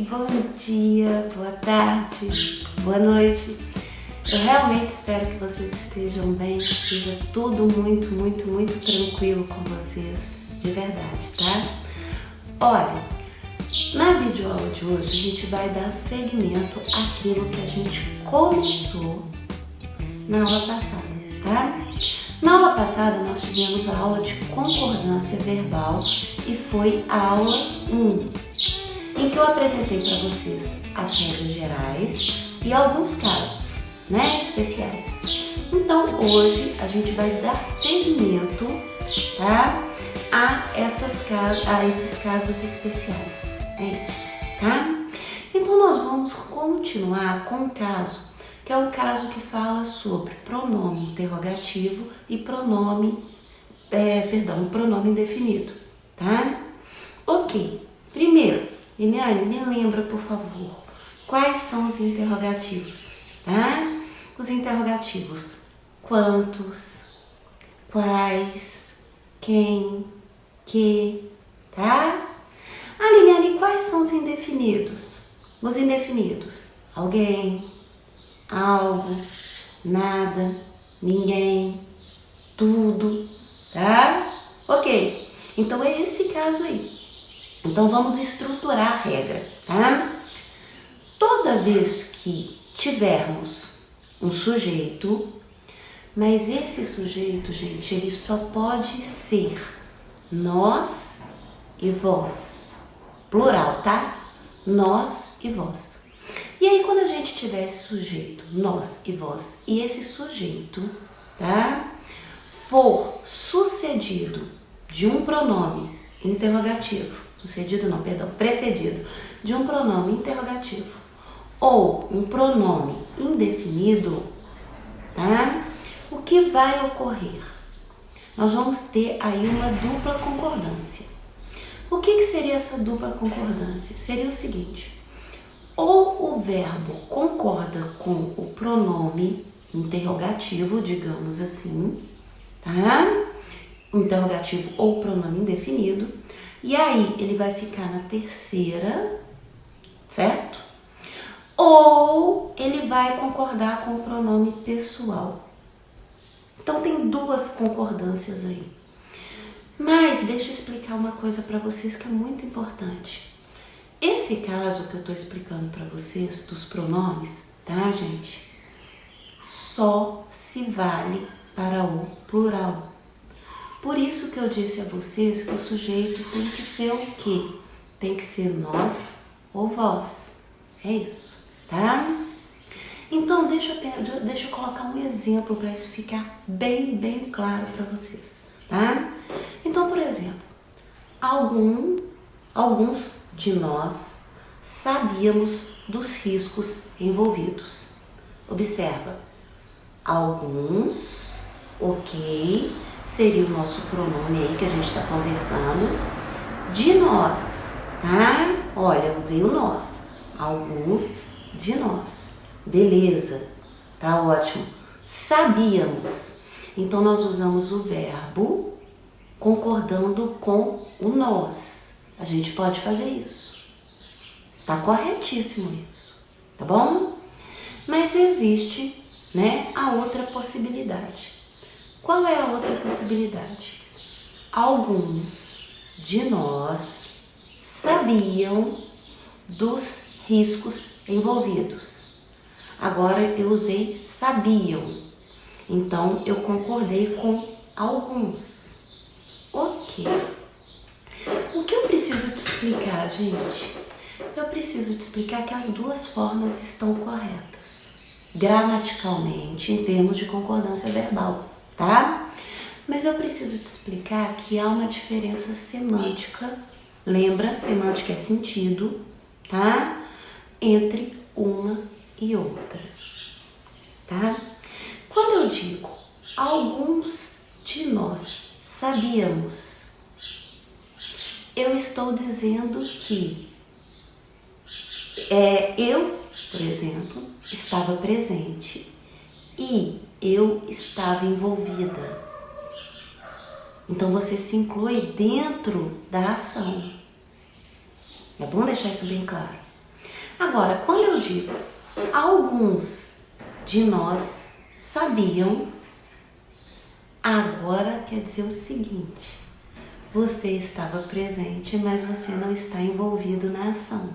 bom dia, boa tarde, boa noite. Eu realmente espero que vocês estejam bem, que esteja tudo muito tranquilo com vocês, de verdade, tá? Olha, na videoaula de hoje a gente vai dar seguimento àquilo que a gente começou na aula passada, tá? Na aula passada nós tivemos a aula de concordância verbal e foi a aula 1, em que eu apresentei para vocês as regras gerais e alguns casos, né, especiais. Então hoje a gente vai dar seguimento, tá, a esses casos especiais. É isso, tá? Então nós vamos continuar com um caso que é um caso que fala sobre pronome interrogativo e pronome indefinido, tá? Ok, primeiro, Liliane, me lembra, por favor, quais são os interrogativos, tá? Os interrogativos: quantos, quais, quem, que, tá? Ah, Liliane, quais são os indefinidos? Os indefinidos: alguém, algo, nada, ninguém, tudo, tá? Ok, então é esse caso aí. Então vamos estruturar a regra, tá? Toda vez que tivermos um sujeito, mas esse sujeito, gente, ele só pode ser nós e vós, plural, tá? Nós e vós. E aí quando a gente tiver esse sujeito, nós e vós, e esse sujeito, tá, for sucedido de um pronome interrogativo, precedido de um pronome interrogativo ou um pronome indefinido, tá? O que vai ocorrer? Nós vamos ter aí uma dupla concordância. O que seria essa dupla concordância? Seria o seguinte: ou o verbo concorda com o pronome interrogativo, digamos assim, tá? Interrogativo ou pronome indefinido, e aí ele vai ficar na terceira, certo? Ou ele vai concordar com o pronome pessoal. Então tem duas concordâncias aí. Mas deixa eu explicar uma coisa para vocês que é muito importante. Esse caso que eu tô explicando para vocês dos pronomes, tá, gente? Só se vale para o plural. Por isso que eu disse a vocês que o sujeito tem que ser o quê? Tem que ser nós ou vós. É isso, tá? Então, deixa eu colocar um exemplo para isso ficar bem claro para vocês, tá? Então, por exemplo, alguns de nós sabíamos dos riscos envolvidos. Observa, alguns, ok, seria o nosso pronome aí que a gente está conversando, de nós, tá? Olha, usei o nós, alguns de nós, beleza, tá ótimo. Sabíamos, então nós usamos o verbo concordando com o nós. A gente pode fazer isso, tá corretíssimo isso, tá bom? Mas existe, né, a outra possibilidade. Qual é a outra possibilidade? Alguns de nós sabiam dos riscos envolvidos. Agora eu usei sabiam, então eu concordei com alguns. Ok. O que eu preciso te explicar, gente? Eu preciso te explicar que as duas formas estão corretas, gramaticalmente, em termos de concordância verbal, tá? Mas eu preciso te explicar que há uma diferença semântica, lembra? Semântica é sentido, tá? Entre uma e outra, tá? Quando eu digo alguns de nós sabíamos, eu estou dizendo que eu, por exemplo, estava presente e eu estava envolvida. Então você se inclui dentro da ação. É bom deixar isso bem claro. Agora, quando eu digo alguns de nós sabiam, agora quer dizer o seguinte: você estava presente, mas você não está envolvido na ação.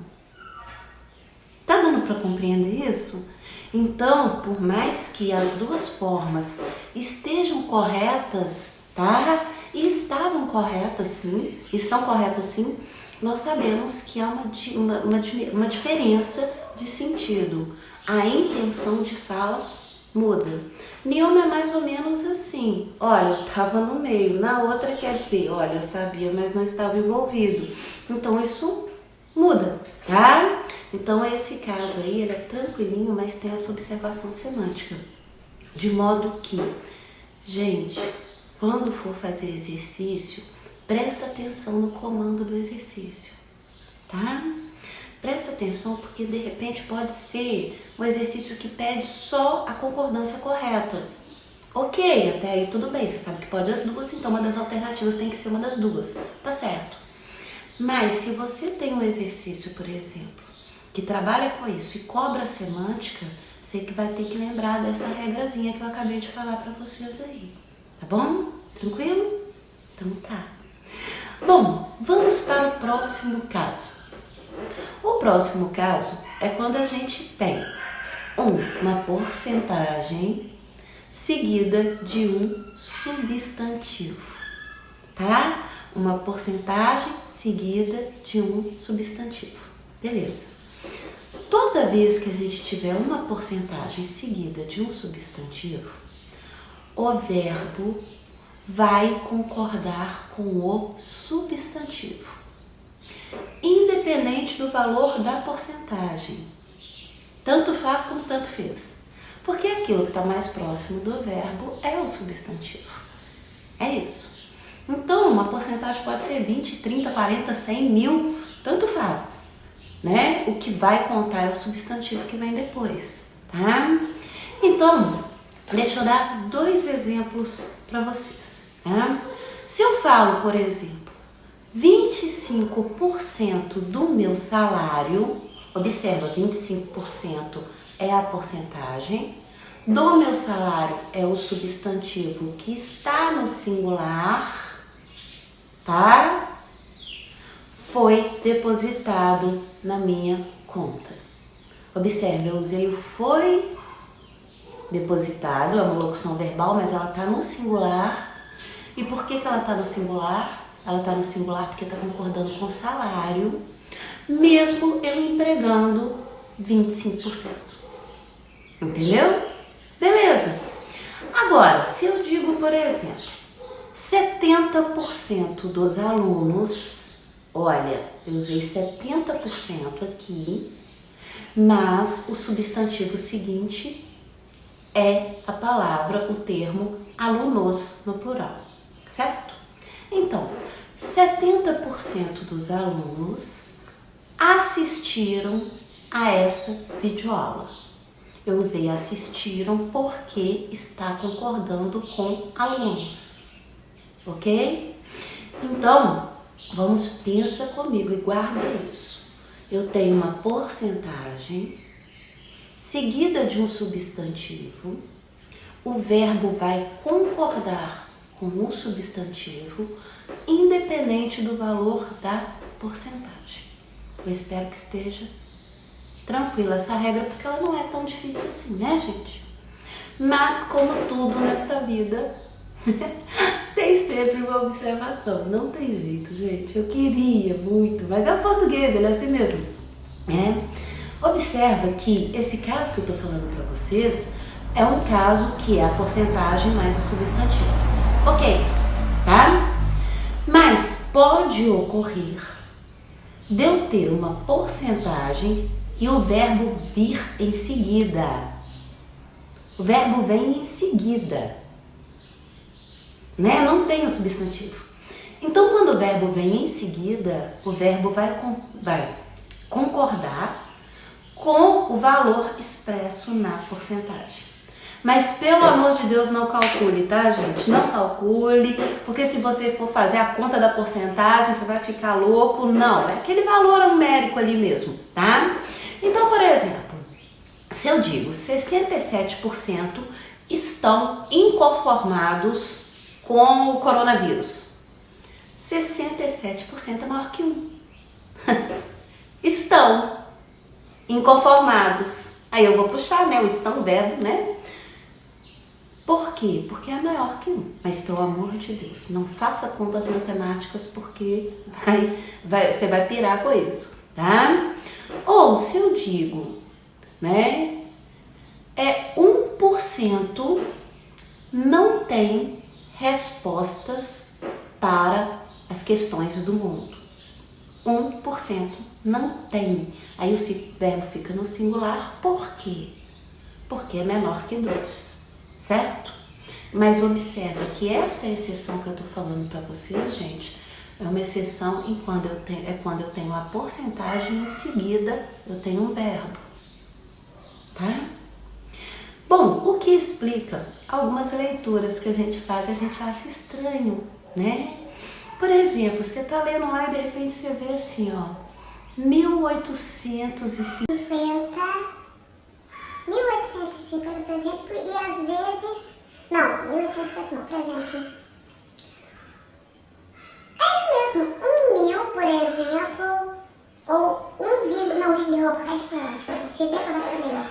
Tá dando para compreender isso? Então, por mais que as duas formas estejam corretas, tá? E estavam corretas sim, estão corretas sim, nós sabemos que há uma diferença de sentido. A intenção de fala muda. Nenhuma é mais ou menos assim: olha, eu estava no meio. Na outra quer dizer: olha, eu sabia, mas não estava envolvido. Então isso muda, tá? Então esse caso aí, ele é tranquilinho, mas tem essa observação semântica. De modo que, gente, quando for fazer exercício, presta atenção no comando do exercício, tá? Presta atenção, porque de repente pode ser um exercício que pede só a concordância correta. Ok, até aí tudo bem, você sabe que pode as duas, então uma das alternativas tem que ser uma das duas, tá certo? Mas se você tem um exercício, por exemplo, que trabalha com isso e cobra a semântica, você que vai ter que lembrar dessa regrazinha que eu acabei de falar para vocês aí, tá bom? Tranquilo? Então tá. Bom, vamos para o próximo caso. O próximo caso é quando a gente tem uma porcentagem seguida de um substantivo, tá? Uma porcentagem seguida de um substantivo. Beleza. Toda vez que a gente tiver uma porcentagem seguida de um substantivo, o verbo vai concordar com o substantivo, independente do valor da porcentagem. Tanto faz como tanto fez. Porque aquilo que está mais próximo do verbo é o substantivo. É isso. Então, uma porcentagem pode ser 20, 30, 40, 100, 1000, tanto faz, né? O que vai contar é o substantivo que vem depois, tá? Então, deixa eu dar 2 exemplos para vocês, tá? Se eu falo, por exemplo, 25% do meu salário, observa, 25% é a porcentagem, do meu salário é o substantivo que está no singular, tá? Foi depositado na minha conta. Observe, eu usei o foi depositado, é uma locução verbal, mas ela está no singular. E por que ela está no singular? Ela está no singular porque está concordando com o salário, mesmo eu empregando 25%. Entendeu? Beleza. Agora, se eu digo, por exemplo, 70% dos alunos, olha, eu usei 70% aqui, mas o substantivo seguinte é a palavra, o termo alunos no plural, certo? Então, 70% dos alunos assistiram a essa videoaula. Eu usei assistiram porque está concordando com alunos, ok? Então, pensa comigo e guarda isso. Eu tenho uma porcentagem seguida de um substantivo, o verbo vai concordar com o substantivo, independente do valor da porcentagem. Eu espero que esteja tranquila essa regra, porque ela não é tão difícil assim, né, gente? Mas, como tudo nessa vida, tem sempre uma observação. Não tem jeito, gente. Eu queria muito, mas é o português, ele é assim mesmo. Observa que esse caso que eu tô falando para vocês é um caso que é a porcentagem mais o substantivo. Ok, tá? Mas pode ocorrer de eu ter uma porcentagem e o verbo vir em seguida. O verbo vem em seguida, né? Não tem o substantivo. Então, quando o verbo vem em seguida, o verbo vai concordar com o valor expresso na porcentagem. Mas, pelo amor de Deus, não calcule, tá, gente? Não calcule, porque se você for fazer a conta da porcentagem, você vai ficar louco. Não, é aquele valor numérico ali mesmo, tá? Então, por exemplo, se eu digo 67% estão inconformados com o coronavírus, 67% é maior que 1. Estão inconformados. Aí eu vou puxar, né? O estão, verbo, né? Por quê? Porque é maior que 1. Mas pelo amor de Deus, não faça contas matemáticas porque você vai pirar com isso, tá? Ou se eu digo, né? 1% não tem respostas para as questões do mundo. 1% não tem. Aí o verbo fica no singular. Por quê? Porque é menor que 2, certo? Mas observa que essa exceção que eu tô falando para vocês, gente, é uma exceção quando eu tenho a porcentagem, em seguida eu tenho um verbo, tá? Bom, o que explica algumas leituras que a gente faz e a gente acha estranho, né? Por exemplo, você tá lendo lá e de repente você vê assim, ó, 1850, por exemplo, e às vezes, não, 1850 não, por exemplo, é isso mesmo, 1.000, por exemplo, ou 1, não, melhor, esse exemplo vai ficar melhor.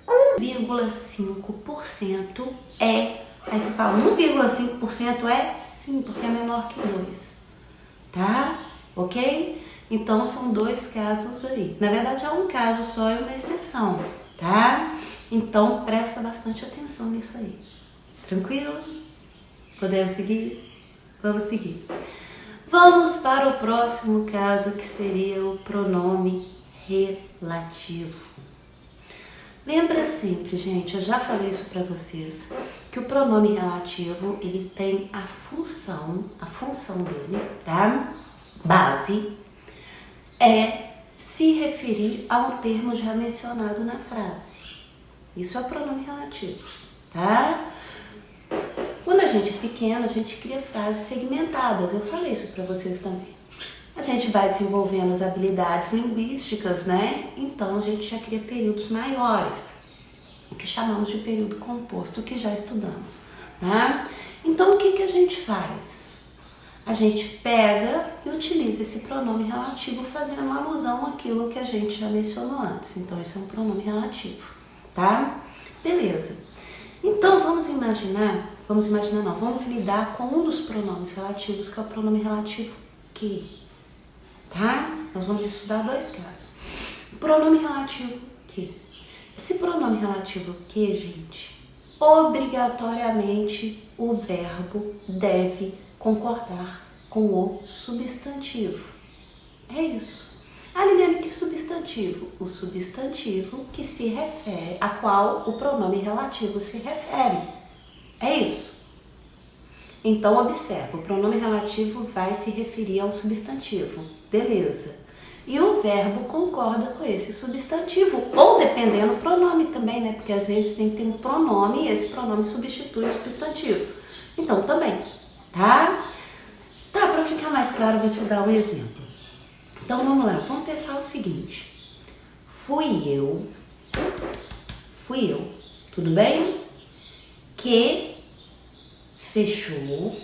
1,5% é, aí você fala 1,5% é sim, porque é menor que 2, tá? Ok? Então são 2 casos aí. Na verdade é um caso só, é uma exceção, tá? Então presta bastante atenção nisso aí. Tranquilo? Podemos seguir? Vamos seguir. Vamos para o próximo caso, que seria o pronome relativo. Lembra sempre, gente, eu já falei isso para vocês, que o pronome relativo, ele tem a função dele, tá? Base, é se referir a um termo já mencionado na frase. Isso é o pronome relativo, tá? Quando a gente é pequeno, a gente cria frases segmentadas, eu falei isso para vocês também. A gente vai desenvolvendo as habilidades linguísticas, né? Então a gente já cria períodos maiores, o que chamamos de período composto, que já estudamos, tá? Então o que a gente faz? A gente pega e utiliza esse pronome relativo fazendo uma alusão àquilo que a gente já mencionou antes. Então isso é um pronome relativo, tá? Beleza. Então vamos lidar com um dos pronomes relativos, que é o pronome relativo que. Tá? Nós vamos estudar 2 casos. O pronome relativo que. Esse pronome relativo que, gente, obrigatoriamente o verbo deve concordar com o substantivo. É isso. Lembrando que substantivo? O substantivo que se refere, a qual o pronome relativo se refere. É isso. Então, observa, o pronome relativo vai se referir ao substantivo. Beleza. E o verbo concorda com esse substantivo. Ou dependendo do pronome também, né? Porque às vezes tem que ter um pronome e esse pronome substitui o substantivo. Então, também, tá? Tá, para ficar mais claro, eu vou te dar um exemplo. Então, vamos lá. Vamos pensar o seguinte. Fui eu, tudo bem? Que fechou,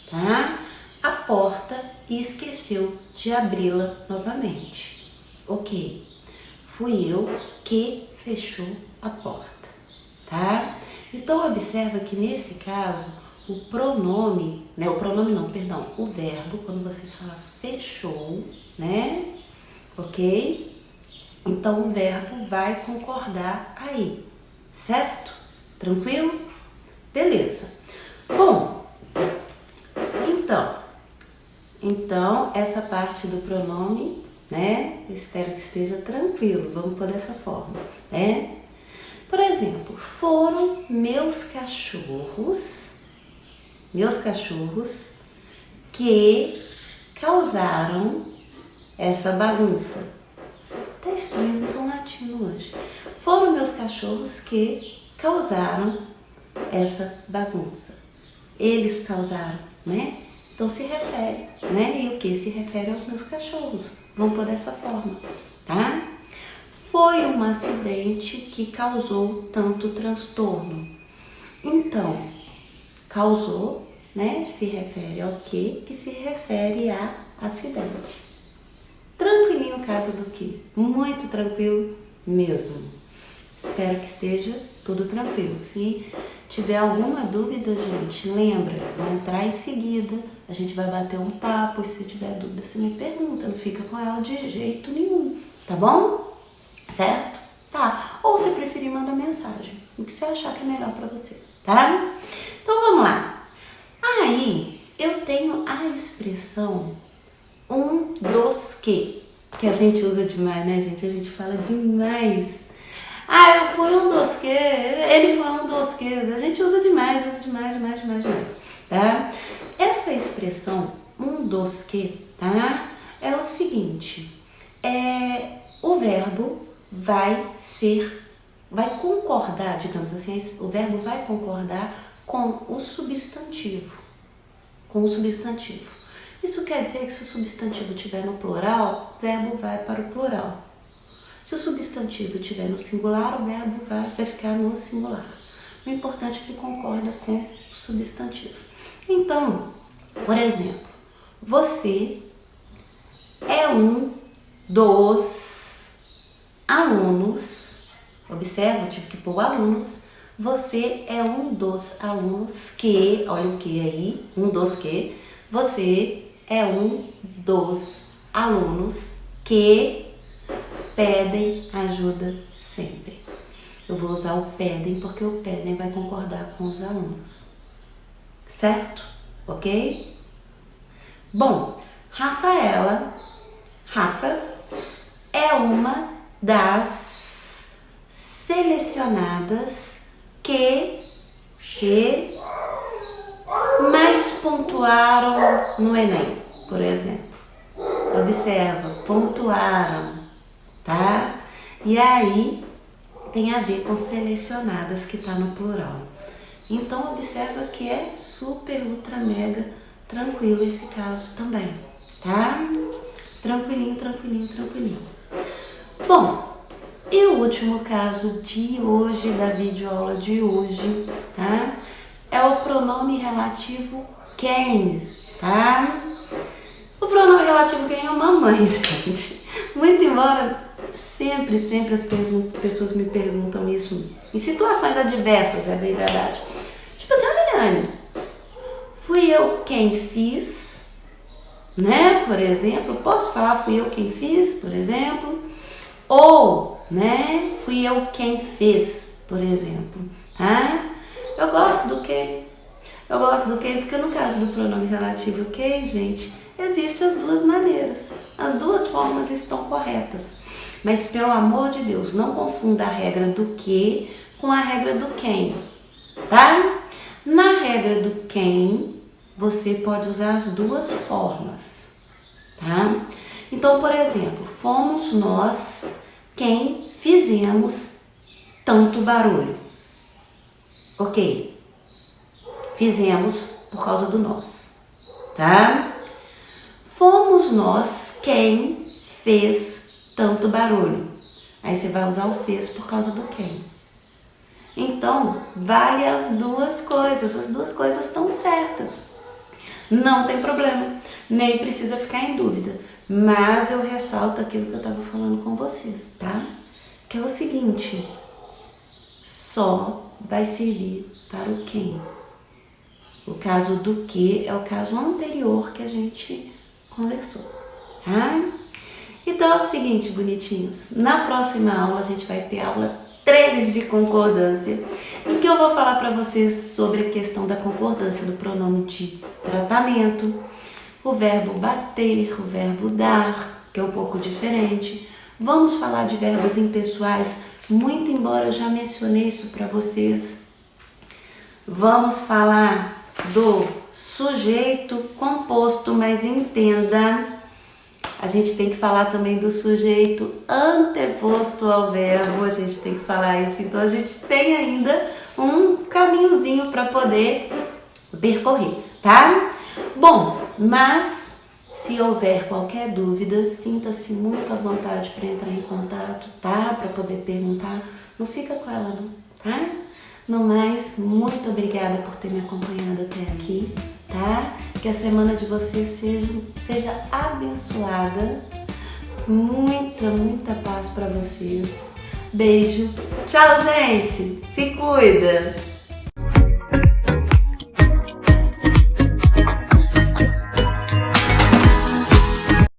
tá? A porta e esqueceu de abri-la novamente. Ok. Fui eu que fechou a porta, tá? Então observa que nesse caso o pronome, né? O verbo, quando você fala fechou, né? Ok? Então o verbo vai concordar aí, certo? Tranquilo? Beleza. Bom, então essa parte do pronome, né? Espero que esteja tranquilo, vamos por dessa forma, né? Por exemplo, foram meus cachorros que causaram essa bagunça. Tá estranho, não estão latindo hoje. Foram meus cachorros que causaram essa bagunça. Eles causaram, né? Então se refere, né? E o que se refere aos meus cachorros. Vamos por dessa forma, tá? foi um acidente que causou tanto transtorno. Então, causou, né, se refere ao quê? Que se refere a acidente. Tranquilinho o caso do quê? Muito tranquilo mesmo. Espero que esteja tudo tranquilo. Se tiver alguma dúvida, gente, lembra, vai entrar em seguida, a gente vai bater um papo e se tiver dúvida, você me pergunta, não fica com ela de jeito nenhum, tá bom? Certo? Tá. Ou se preferir, manda mensagem, o que você achar que é melhor pra você, tá? Então vamos lá. Aí eu tenho a expressão um dos que a gente usa demais, né, gente? A gente fala demais. Ah, eu fui um dos que, ele foi um dos que. A gente usa demais, tá? Essa expressão, um dos que, tá? É o seguinte, o verbo vai concordar, digamos assim, o verbo vai concordar com o substantivo. Isso quer dizer que se o substantivo estiver no plural, o verbo vai para o plural. Se o substantivo estiver no singular, o verbo vai ficar no singular. O importante é que ele concorda com o substantivo. Então, por exemplo, você é um dos alunos. Observa, eu tive que pôr alunos. Você é um dos alunos que, olha o que aí, um dos que. Você é um dos alunos que pedem ajuda sempre. Eu vou usar o pedem porque o pedem vai concordar com os alunos. Certo? Ok? Bom, Rafa é uma das selecionadas que mais pontuaram no Enem, por exemplo. Observa, pontuaram. Tá? E aí tem a ver com selecionadas que tá no plural. Então observa que é super, ultra, mega tranquilo esse caso também, tá? Tranquilinho. Bom, e o último caso de hoje, da videoaula de hoje, tá? É o pronome relativo quem, tá? O pronome relativo quem é mamãe, gente. Muito embora sempre as pessoas me perguntam isso em situações adversas, é bem verdade. Tipo assim, Liliane, fui eu quem fiz, né? Por exemplo, posso falar fui eu quem fiz, por exemplo? Ou, né? Fui eu quem fez, por exemplo, tá? Eu gosto do que porque no caso do pronome relativo que, gente, existem as duas maneiras. As duas formas estão corretas. Mas, pelo amor de Deus, não confunda a regra do que com a regra do quem, tá? Na regra do quem, você pode usar as duas formas, tá? Então, por exemplo, fomos nós quem fizemos tanto barulho. Ok. Fizemos por causa do nós, tá? Fomos nós quem fez tanto barulho. Aí você vai usar o fez por causa do quem. Então, vale as duas coisas estão certas. Não tem problema, nem precisa ficar em dúvida. Mas eu ressalto aquilo que eu estava falando com vocês, tá? Que é o seguinte, só vai servir para o quem. O caso do que é o caso anterior que a gente conversou, tá? Então é o seguinte, bonitinhos, na próxima aula a gente vai ter aula 3 de concordância, em que eu vou falar para vocês sobre a questão da concordância do pronome de tratamento, o verbo bater, o verbo dar, que é um pouco diferente. Vamos falar de verbos impessoais, muito embora eu já mencionei isso para vocês. Vamos falar do sujeito composto, mas entenda, a gente tem que falar também do sujeito anteposto ao verbo, a gente tem que falar isso, então a gente tem ainda um caminhozinho para poder percorrer, tá? Bom, mas Se houver qualquer dúvida, sinta-se muito à vontade para entrar em contato, tá? Para poder perguntar. Não fica com ela não, tá? No mais, muito obrigada por ter me acompanhado até aqui, tá? Que a semana de vocês seja abençoada. Muita paz para vocês. Beijo. Tchau, gente. Se cuida.